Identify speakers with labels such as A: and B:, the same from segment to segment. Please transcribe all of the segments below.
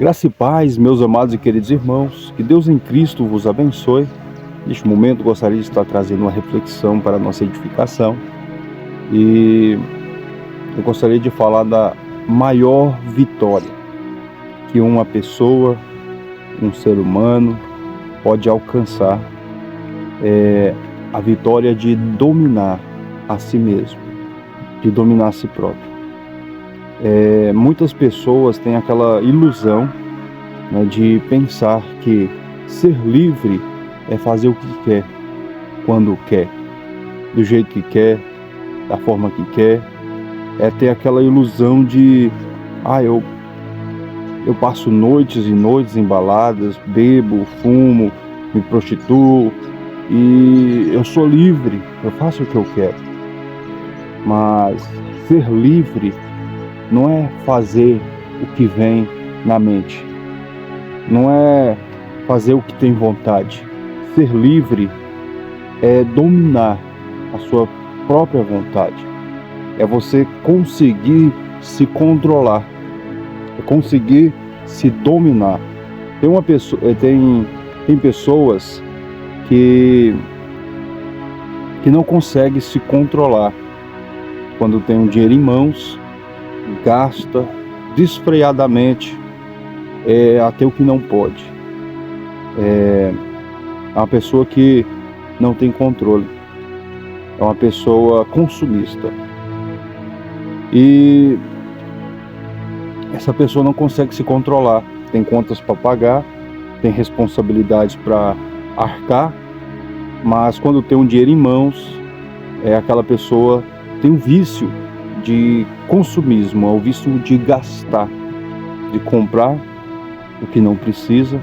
A: Graça e paz, meus amados e queridos irmãos, que Deus em Cristo vos abençoe. Neste momento gostaria de estar trazendo uma reflexão para a nossa edificação e eu gostaria de falar da maior vitória que uma pessoa, um ser humano pode alcançar, é a vitória de dominar a si mesmo, de dominar a si próprio. Muitas pessoas têm aquela ilusão, né, de pensar que ser livre é fazer o que quer, quando quer, do jeito que quer, da forma que quer. É ter aquela ilusão de eu passo noites e noites em baladas, bebo, fumo, me prostituo e eu sou livre, eu faço o que eu quero. Mas ser livre não é fazer o que vem na mente, não é fazer o que tem vontade. Ser livre é dominar a sua própria vontade, é você conseguir se controlar, é conseguir se dominar. Tem pessoas que não conseguem se controlar. Quando tem um dinheiro em mãos, gasta desfreadamente, até o que não pode. É uma pessoa que não tem controle, é uma pessoa consumista. E essa pessoa não consegue se controlar, tem contas para pagar, tem responsabilidades para arcar, mas quando tem um dinheiro em mãos, aquela pessoa tem um vício de consumismo, é o vício de gastar, de comprar o que não precisa,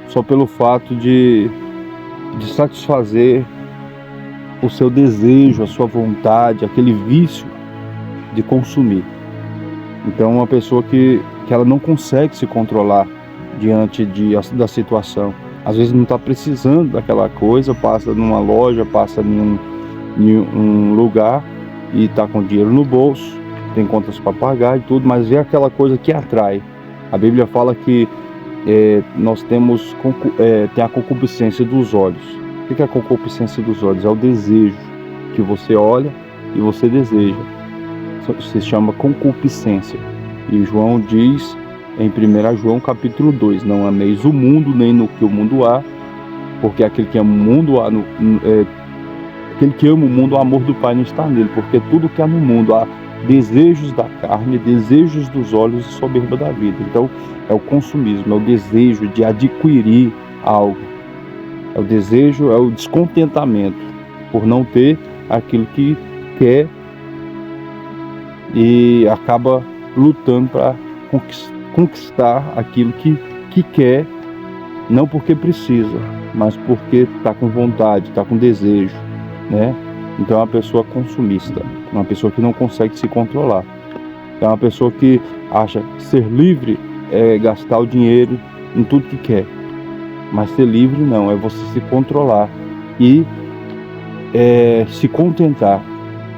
A: só pelo fato de satisfazer o seu desejo, a sua vontade, aquele vício de consumir. Então, uma pessoa que ela não consegue se controlar diante da situação, às vezes não está precisando daquela coisa, passa numa loja, passa em um lugar e está com dinheiro no bolso, tem contas para pagar e tudo, mas vê aquela coisa que atrai. A Bíblia fala que nós tem a concupiscência dos olhos. O que é a concupiscência dos olhos? É o desejo que você olha e você deseja. Se chama concupiscência. E João diz em 1 João capítulo 2, não ameis o mundo nem no que o mundo há, porque aquele que ama o mundo aquele que ama o mundo, o amor do Pai não está nele, porque tudo que há no mundo há desejos da carne, desejos dos olhos e soberba da vida. Então é o consumismo, é o desejo de adquirir algo, é o desejo, é o descontentamento por não ter aquilo que quer e acaba lutando para conquistar aquilo que quer, não porque precisa, mas porque está com vontade, está com desejo, né? Então é uma pessoa consumista, uma pessoa que não consegue se controlar. É uma pessoa que acha que ser livre é gastar o dinheiro em tudo que quer. Mas ser livre não, é você se controlar e se contentar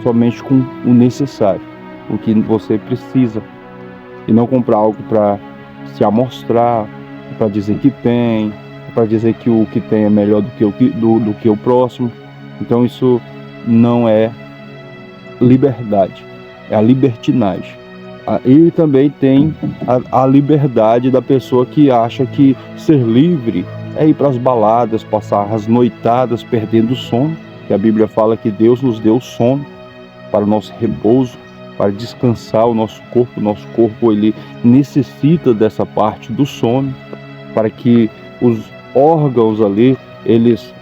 A: somente com o necessário, o que você precisa, e não comprar algo para se amostrar, para dizer que tem, para dizer que o que tem é melhor do que o próximo. Então isso não é liberdade, é a libertinagem. E também tem a liberdade da pessoa que acha que ser livre é ir para as baladas, passar as noitadas perdendo o sono, que a Bíblia fala que Deus nos deu sono para o nosso repouso, para descansar o nosso corpo ele necessita dessa parte do sono, para que os órgãos ali, eles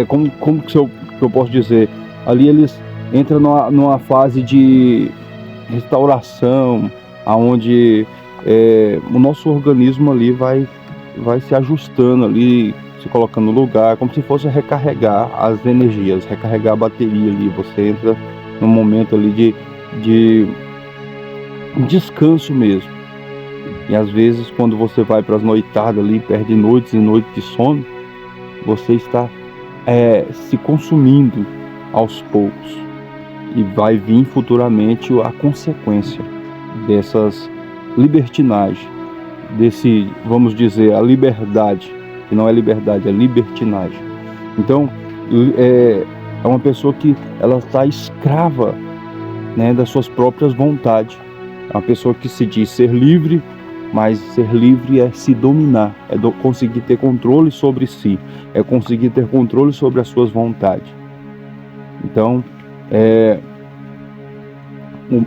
A: como que eu posso dizer, ali eles entram numa fase de restauração, aonde o nosso organismo ali vai se ajustando ali, se colocando no lugar, como se fosse recarregar as energias, recarregar a bateria ali. Você entra num momento ali de descanso mesmo. E às vezes quando você vai para as noitadas ali, perde noites e noites de sono, você está se consumindo aos poucos. E vai vir futuramente a consequência dessas libertinagens, desse, vamos dizer, a liberdade, que não é liberdade, é libertinagem. Então, é uma pessoa que ela está escrava, né, das suas próprias vontades. É uma pessoa que se diz ser livre, mas ser livre é se dominar, é conseguir ter controle sobre si, é conseguir ter controle sobre as suas vontades. Então,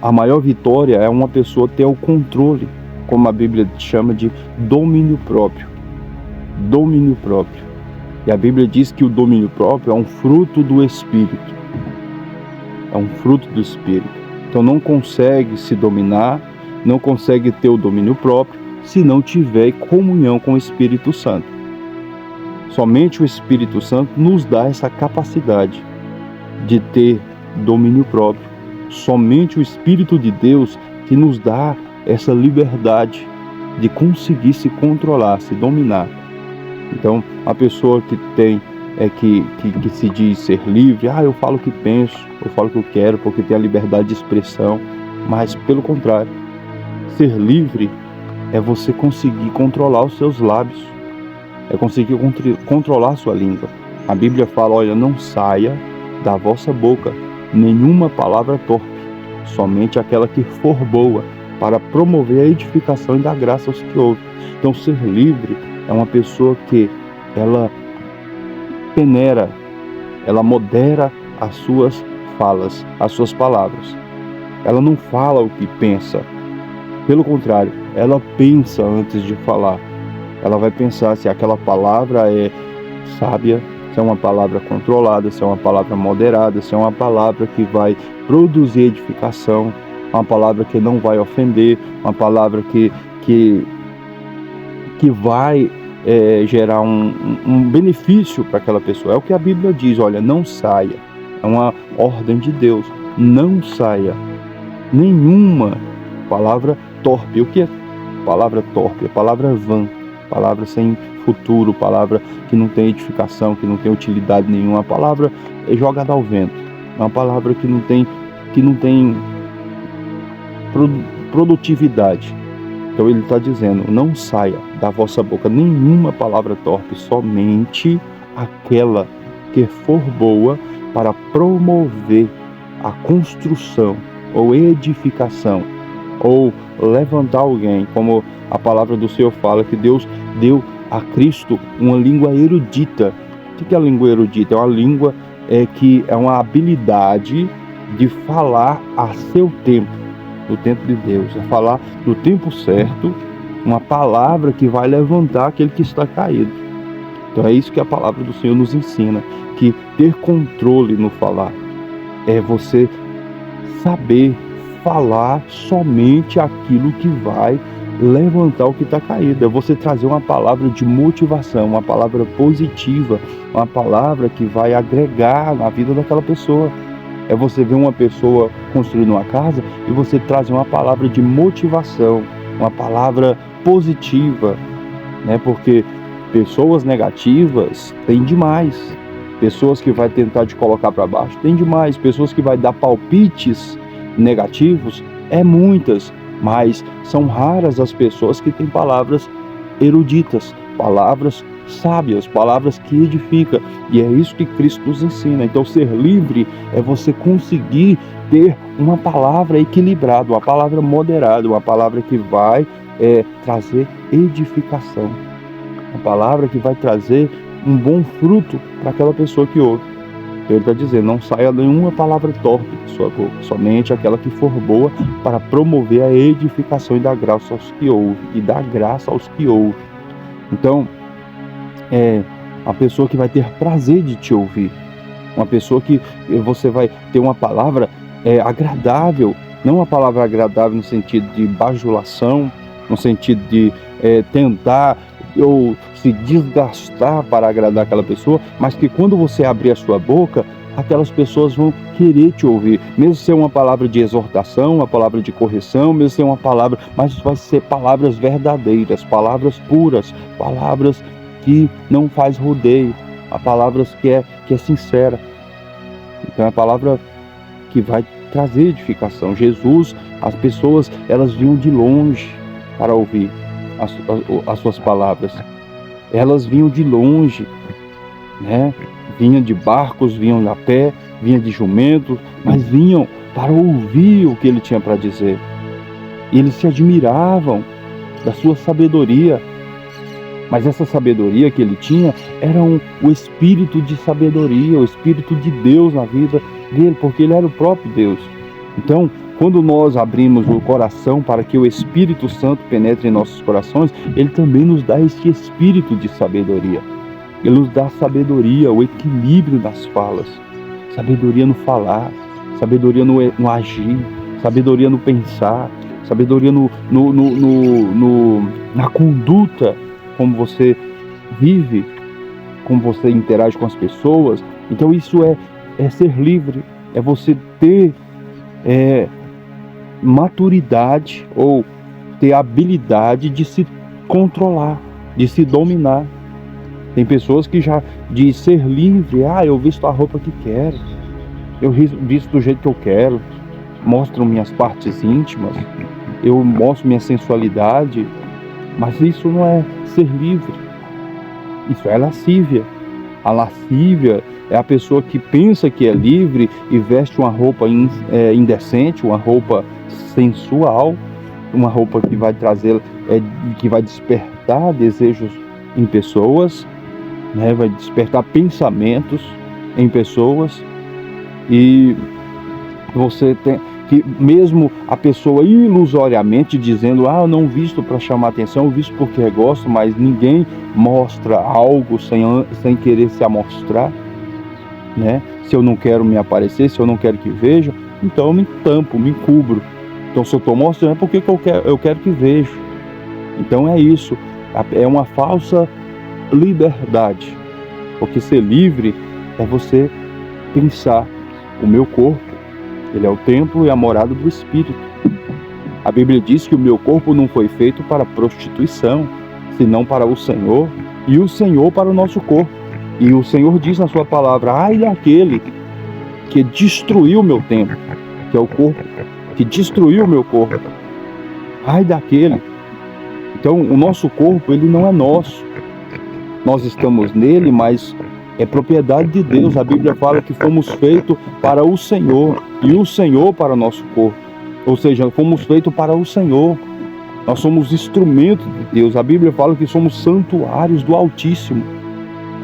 A: a maior vitória é uma pessoa ter o controle, como a Bíblia chama de domínio próprio. Domínio próprio. E a Bíblia diz que o domínio próprio é um fruto do Espírito. É um fruto do Espírito. Então não consegue se dominar, não consegue ter o domínio próprio, se não tiver comunhão com o Espírito Santo. Somente o Espírito Santo nos dá essa capacidade de ter domínio próprio. Somente o Espírito de Deus que nos dá essa liberdade de conseguir se controlar, se dominar. Então, a pessoa que tem, que se diz ser livre, eu falo o que penso, eu falo o que eu quero, porque tem a liberdade de expressão, mas pelo contrário, ser livre é você conseguir controlar os seus lábios, é conseguir controlar a sua língua. A Bíblia fala, olha, não saia da vossa boca nenhuma palavra torpe, somente aquela que for boa, para promover a edificação e dar graça aos que ouvem. Então, ser livre é uma pessoa que ela peneira, ela modera as suas falas, as suas palavras. Ela não fala o que pensa. Pelo contrário, ela pensa antes de falar. Ela vai pensar se aquela palavra é sábia, se é uma palavra controlada, se é uma palavra moderada, se é uma palavra que vai produzir edificação, uma palavra que não vai ofender, uma palavra que vai gerar um benefício para aquela pessoa. É o que a Bíblia diz, olha, não saia. É uma ordem de Deus, não saia nenhuma palavra torpe. O que é palavra torpe? É palavra vã, palavra sem futuro, palavra que não tem edificação, que não tem utilidade nenhuma, a palavra é jogada ao vento, é uma palavra que não tem produtividade. Então ele está dizendo, não saia da vossa boca nenhuma palavra torpe, somente aquela que for boa para promover a construção ou edificação, ou levantar alguém, como a palavra do Senhor fala, que Deus deu a Cristo uma língua erudita. O que é a língua erudita? É uma língua que é uma habilidade de falar a seu tempo, no tempo de Deus, é falar no tempo certo, uma palavra que vai levantar aquele que está caído. Então é isso que a palavra do Senhor nos ensina, que ter controle no falar é você saber falar somente aquilo que vai levantar o que está caído, é você trazer uma palavra de motivação, uma palavra positiva, uma palavra que vai agregar na vida daquela pessoa. É você ver uma pessoa construindo uma casa e você trazer uma palavra de motivação, uma palavra positiva, né? Porque pessoas negativas tem demais, pessoas que vai tentar te colocar para baixo tem demais, pessoas que vai dar palpites negativos muitas, mas são raras as pessoas que têm palavras eruditas, palavras sábias, palavras que edificam, e é isso que Cristo nos ensina. Então ser livre é você conseguir ter uma palavra equilibrada, uma palavra moderada, uma palavra que vai trazer edificação, uma palavra que vai trazer um bom fruto para aquela pessoa que ouve. Então ele está dizendo, não saia nenhuma palavra torpe de sua boca, somente aquela que for boa para promover a edificação e dar graça aos que ouvem, Então, a pessoa que vai ter prazer de te ouvir, uma pessoa que você vai ter uma palavra agradável, não uma palavra agradável no sentido de bajulação, no sentido de tentar ou se desgastar para agradar aquela pessoa, mas que quando você abrir a sua boca, aquelas pessoas vão querer te ouvir, mesmo ser uma palavra de exortação, uma palavra de correção, mesmo ser uma palavra, mas vai ser palavras verdadeiras, palavras puras, palavras que não faz rodeio, a palavras que é sincera. Então é a palavra que vai trazer edificação. Jesus, as pessoas, elas vinham de longe para ouvir as suas palavras. Elas vinham de longe, né? Vinham de barcos, vinham a pé, vinham de jumentos, mas vinham para ouvir o que ele tinha para dizer. E eles se admiravam da sua sabedoria. Mas essa sabedoria que ele tinha era o espírito de sabedoria, o espírito de Deus na vida dele, porque ele era o próprio Deus. Então, quando nós abrimos o coração para que o Espírito Santo penetre em nossos corações, ele também nos dá esse espírito de sabedoria. Ele nos dá sabedoria, o equilíbrio das falas, sabedoria no falar, sabedoria no agir, sabedoria no pensar, sabedoria na conduta, como você vive, como você interage com as pessoas. Então isso é ser livre, é você ter maturidade ou ter habilidade de se controlar, de se dominar. Tem pessoas que já de ser livre, eu visto a roupa que quero, eu visto do jeito que eu quero, mostro minhas partes íntimas, eu mostro minha sensualidade, mas isso não é ser livre, isso é lascívia. A lascívia é a pessoa que pensa que é livre e veste uma roupa indecente, uma roupa sensual, uma roupa que vai trazer, que vai despertar desejos em pessoas, né? Vai despertar pensamentos em pessoas, e você tem que, mesmo a pessoa ilusoriamente dizendo, eu não visto para chamar atenção, eu visto porque gosto, mas ninguém mostra algo sem querer se amostrar, né? Se eu não quero me aparecer, se eu não quero que veja, então eu me tampo, me cubro. Então se eu estou mostrando é porque eu quero que veja. Então é isso, é uma falsa liberdade, porque ser livre é você pensar, o meu corpo, ele é o templo e a morada do Espírito. A Bíblia diz que o meu corpo não foi feito para prostituição, senão para o Senhor, e o Senhor para o nosso corpo. E o Senhor diz na sua palavra, ai daquele que destruiu o meu templo, que é o corpo, que destruiu o meu corpo. Ai daquele. Então o nosso corpo, ele não é nosso. Nós estamos nele, mas é propriedade de Deus. A Bíblia fala que fomos feitos para o Senhor, e o Senhor para o nosso corpo. Ou seja, fomos feitos para o Senhor. Nós somos instrumentos de Deus. A Bíblia fala que somos santuários do Altíssimo,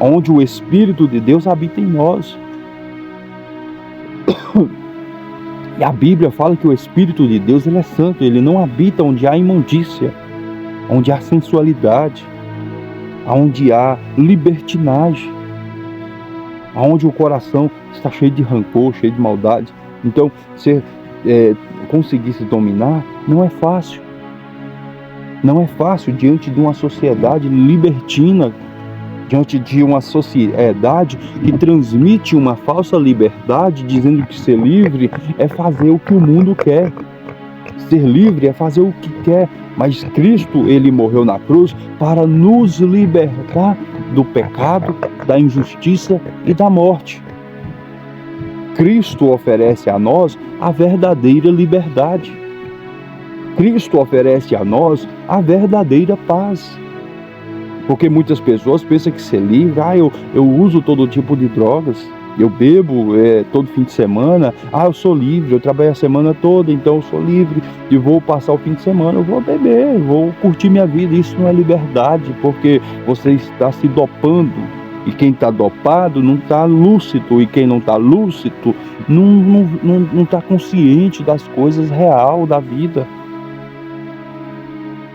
A: onde o Espírito de Deus habita em nós. E a Bíblia fala que o Espírito de Deus, ele é santo, ele não habita onde há imundícia, onde há sensualidade, onde há libertinagem, onde o coração está cheio de rancor, cheio de maldade. Então, conseguir se dominar não é fácil. Não é fácil diante de uma sociedade libertina, diante de uma sociedade que transmite uma falsa liberdade, dizendo que ser livre é fazer o que o mundo quer. Ser livre é fazer o que quer, mas Cristo, ele morreu na cruz para nos libertar do pecado, da injustiça e da morte. Cristo oferece a nós a verdadeira liberdade. Cristo oferece a nós a verdadeira paz. Porque muitas pessoas pensam que ser livre, eu uso todo tipo de drogas, eu bebo todo fim de semana, eu sou livre, eu trabalho a semana toda, então eu sou livre, e vou passar o fim de semana, eu vou beber, vou curtir minha vida. Isso não é liberdade, porque você está se dopando, e quem está dopado não está lúcido, e quem não está lúcido não está consciente das coisas reais da vida.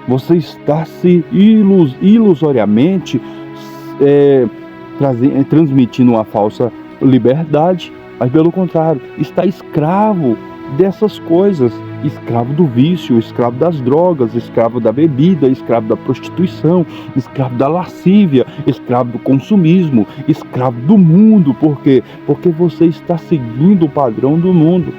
A: Você está se ilusoriamente transmitindo uma falsa liberdade, mas pelo contrário, está escravo dessas coisas, escravo do vício, escravo das drogas, escravo da bebida, escravo da prostituição, escravo da lascívia, escravo do consumismo, escravo do mundo. Por quê? Porque você está seguindo o padrão do mundo,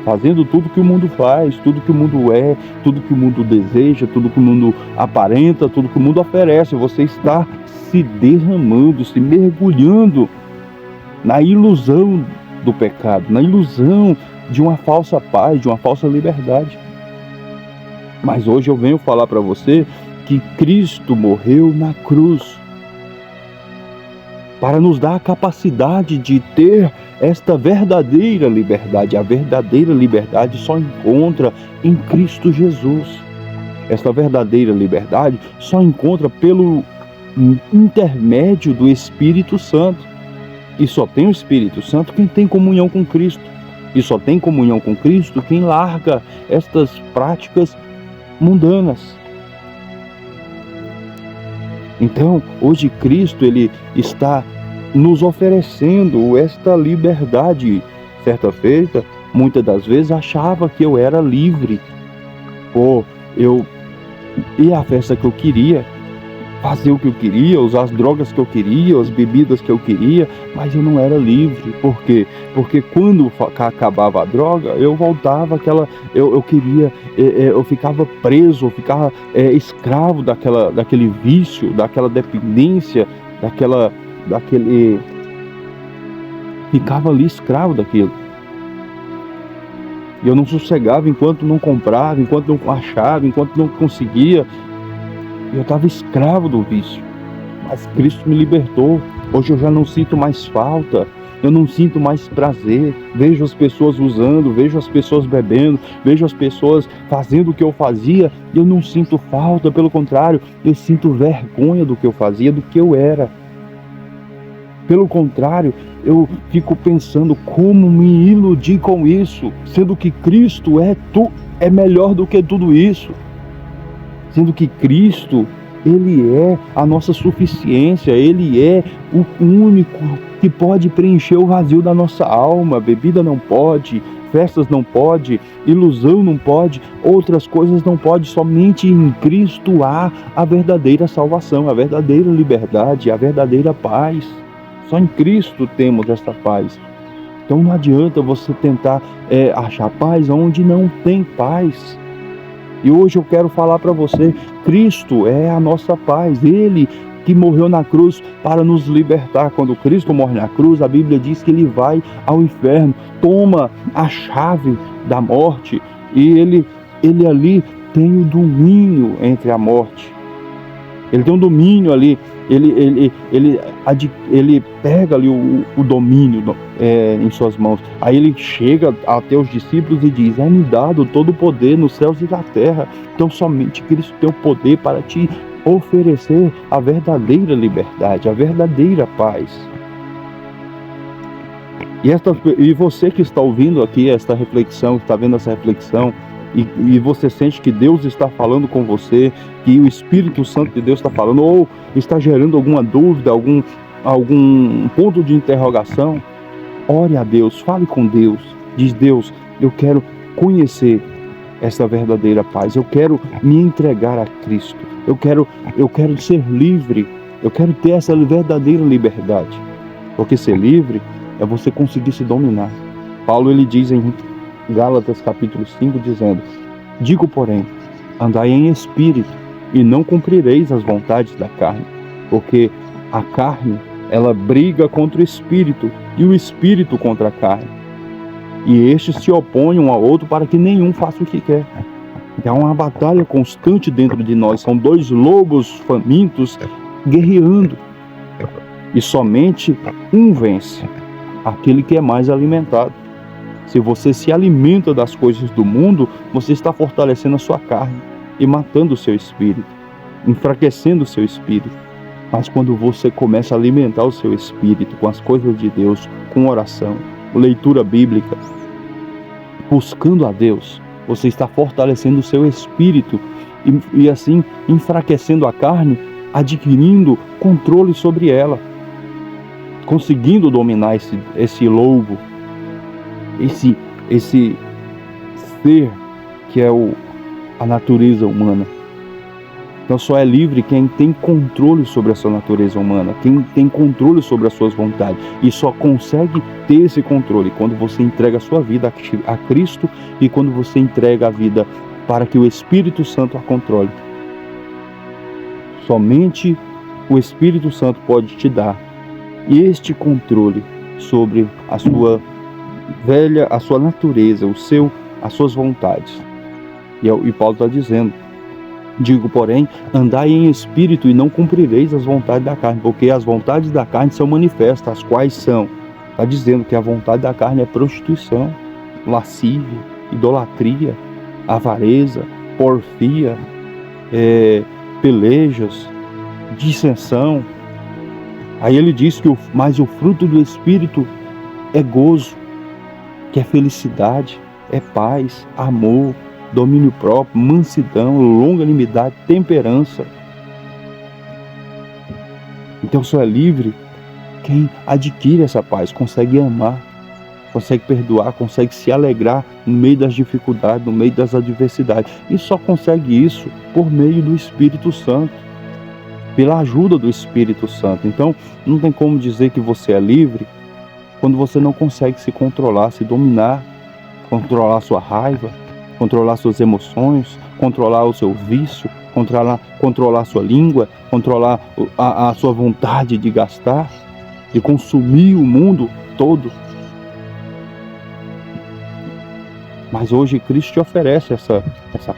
A: fazendo tudo que o mundo faz, tudo que o mundo é, tudo que o mundo deseja, tudo que o mundo aparenta, tudo que o mundo oferece. Você está se derramando, se mergulhando na ilusão do pecado, na ilusão de uma falsa paz, de uma falsa liberdade. Mas hoje eu venho falar para você que Cristo morreu na cruz para nos dar a capacidade de ter esta verdadeira liberdade. A verdadeira liberdade só encontra em Cristo Jesus. Esta verdadeira liberdade só encontra pelo intermédio do Espírito Santo. E só tem o Espírito Santo quem tem comunhão com Cristo. E só tem comunhão com Cristo quem larga estas práticas mundanas. Então, hoje Cristo ele está nos oferecendo esta liberdade. Certa feita, muitas das vezes achava que eu era livre. Eu ia à festa que eu queria, fazer o que eu queria, usar as drogas que eu queria, as bebidas que eu queria, mas eu não era livre. Por quê? Porque quando acabava a droga, eu voltava eu queria, eu ficava preso, eu ficava escravo daquele vício, daquela dependência, ficava ali escravo daquilo. E eu não sossegava enquanto não comprava, enquanto não achava, enquanto não conseguia. Eu estava escravo do vício. Mas Cristo me libertou. Hoje eu já não sinto mais falta. Eu não sinto mais prazer. Vejo as pessoas usando, vejo as pessoas bebendo, vejo as pessoas fazendo o que eu fazia e eu não sinto falta. Pelo contrário, eu sinto vergonha do que eu fazia, do que eu era. Pelo contrário, eu fico pensando como me iludir com isso, sendo que Cristo é melhor do que tudo isso. Sendo que Cristo, Ele é a nossa suficiência, Ele é o único que pode preencher o vazio da nossa alma. Bebida não pode, festas não pode, ilusão não pode, outras coisas não pode. Somente em Cristo há a verdadeira salvação, a verdadeira liberdade, a verdadeira paz. Só em Cristo temos esta paz. Então não adianta você tentar achar paz onde não tem paz. E hoje eu quero falar para você, Cristo é a nossa paz, Ele que morreu na cruz para nos libertar. Quando Cristo morre na cruz, a Bíblia diz que Ele vai ao inferno, toma a chave da morte e Ele ali tem o domínio entre a morte. Ele tem um domínio ali, ele pega ali o domínio em suas mãos. Aí ele chega até os discípulos e diz: é-me dado todo o poder nos céus e na terra. Então somente Cristo tem o poder para te oferecer a verdadeira liberdade, a verdadeira paz. E você que está ouvindo aqui esta reflexão, está vendo essa reflexão, e você sente que Deus está falando com você, que o Espírito Santo de Deus está falando, ou está gerando alguma dúvida, algum ponto de interrogação, ore a Deus, fale com Deus, diz: Deus, eu quero conhecer essa verdadeira paz, eu quero me entregar a Cristo, eu quero ser livre, eu quero ter essa verdadeira liberdade, porque ser livre é você conseguir se dominar. Paulo ele diz em Gálatas capítulo 5, dizendo: digo, porém, andai em espírito, e não cumprireis as vontades da carne, porque a carne, ela briga contra o espírito, e o espírito contra a carne, e estes se opõem um ao outro para que nenhum faça o que quer. Então, é uma batalha constante dentro de nós, são dois lobos famintos guerreando, e somente um vence, aquele que é mais alimentado. Se você se alimenta das coisas do mundo, você está fortalecendo a sua carne e matando o seu espírito, enfraquecendo o seu espírito. Mas quando você começa a alimentar o seu espírito com as coisas de Deus, com oração, leitura bíblica, buscando a Deus, você está fortalecendo o seu espírito e assim enfraquecendo a carne, adquirindo controle sobre ela, conseguindo dominar esse lobo, esse ser que é a natureza humana. Então só é livre quem tem controle sobre a sua natureza humana, quem tem controle sobre as suas vontades, e só consegue ter esse controle quando você entrega a sua vida a Cristo e quando você entrega a vida para que o Espírito Santo a controle. Somente o Espírito Santo pode te dar este controle sobre a sua velha a sua natureza, as suas vontades. E Paulo está dizendo: digo, porém, andai em espírito e não cumprireis as vontades da carne, porque as vontades da carne são manifestas, as quais são. Está dizendo que a vontade da carne é prostituição, lascívia, idolatria, avareza, porfia, pelejas, dissensão. Aí ele diz que mas o fruto do Espírito é gozo, que é felicidade, é paz, amor, domínio próprio, mansidão, longanimidade, temperança. Então só é livre quem adquire essa paz, consegue amar, consegue perdoar, consegue se alegrar no meio das dificuldades, no meio das adversidades. E só consegue isso por meio do Espírito Santo, pela ajuda do Espírito Santo. Então não tem como dizer que você é livre quando você não consegue se controlar, se dominar, controlar sua raiva, controlar suas emoções, controlar o seu vício, controlar sua língua, controlar a sua vontade de gastar, de consumir o mundo todo. Mas hoje Cristo te oferece essa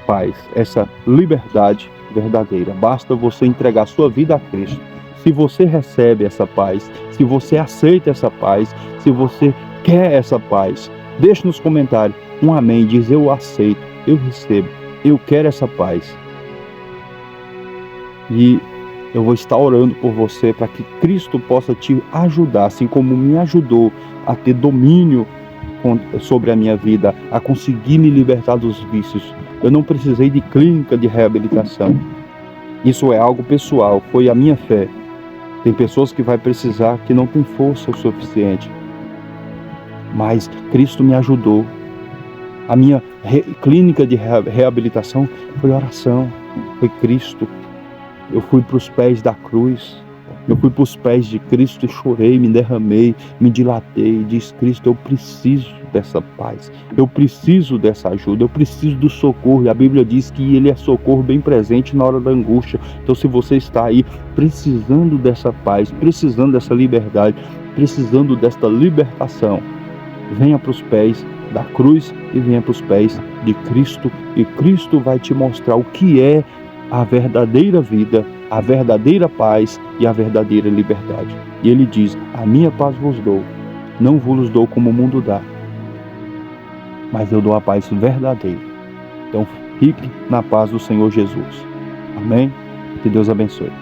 A: paz, essa liberdade verdadeira. Basta você entregar sua vida a Cristo. Se você recebe essa paz, se você aceita essa paz, se você quer essa paz, deixe nos comentários um amém, diz: eu aceito, eu recebo, eu quero essa paz. E eu vou estar orando por você para que Cristo possa te ajudar, assim como me ajudou a ter domínio sobre a minha vida, a conseguir me libertar dos vícios. Eu não precisei de clínica de reabilitação. Isso é algo pessoal, foi a minha fé. Tem pessoas que vai precisar que não tem força o suficiente. Mas Cristo me ajudou. A minha clínica de reabilitação foi oração, foi Cristo. Eu fui para os pés da cruz, eu fui para os pés de Cristo e chorei, me derramei, me dilatei. Diz: Cristo, eu preciso dessa paz, eu preciso dessa ajuda, eu preciso do socorro. E a Bíblia diz que Ele é socorro bem presente na hora da angústia. Então, se você está aí precisando dessa paz, precisando dessa liberdade, precisando desta libertação, venha para os pés da cruz e venha para os pés de Cristo, e Cristo vai te mostrar o que é a verdadeira vida, a verdadeira paz e a verdadeira liberdade. E Ele diz: a minha paz vos dou, não vos dou como o mundo dá, mas eu dou a paz verdadeira. Então fique na paz do Senhor Jesus. Amém? Que Deus abençoe.